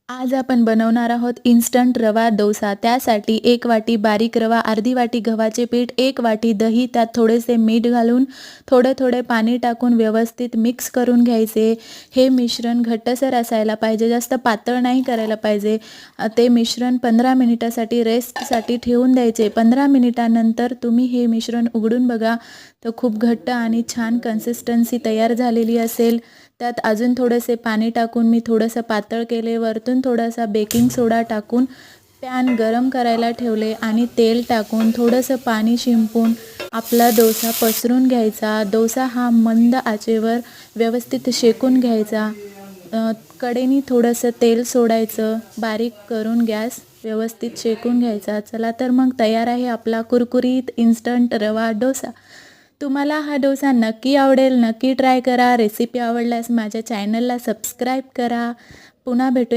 आज आपण बनवणार आहोत इन्स्टंट रवा डोसा। त्यासाठी 1 वाटी बारीक रवा, अर्धी वाटी गव्हाचे पीठ, 1 वाटी दही, त्यात थोडेसे मीठ घालून थोडे पाणी टाकून व्यवस्थित मिक्स करून घ्यायचे। हे मिश्रण घट्टसर असायला पाहिजे, जास्त पातळ नाही करायला पाहिजे। ते मिश्रण 15 मिनिटासाठी रेस्टसाठी ठेवून द्यायचे। 15 मिनिटानंतर तुम्ही हे मिश्रण उघडून बघा, तर खूप घट्ट आणि छान कन्सिस्टन्सी तयार झालेली असेल। त्यात अजून थोडेसे पाणी टाकून मी थोडंसं पातळ केले, वरतून थोडासा बेकिंग सोडा टाकून पॅन गरम करायला ठेवले आणि तेल टाकून थोडंसं पाणी शिंपून आपला डोसा पसरून घ्यायचा। डोसा हा मंद आचेवर व्यवस्थित शेकून घ्यायचा। कडेने थोडंसं तेल सोडायचं, बारीक करून गॅस व्यवस्थित शेकून घ्यायचा। चला तर मग तयार आहे आपला कुरकुरीत इन्स्टंट रवा डोसा। तुम्हाला हा डोसा नक्की आवडेल, नक्की ट्राय करा। रेसिपी आवडल्यास माझ्या चॅनलला सबस्क्राईब करा। पुन्हा भेटूया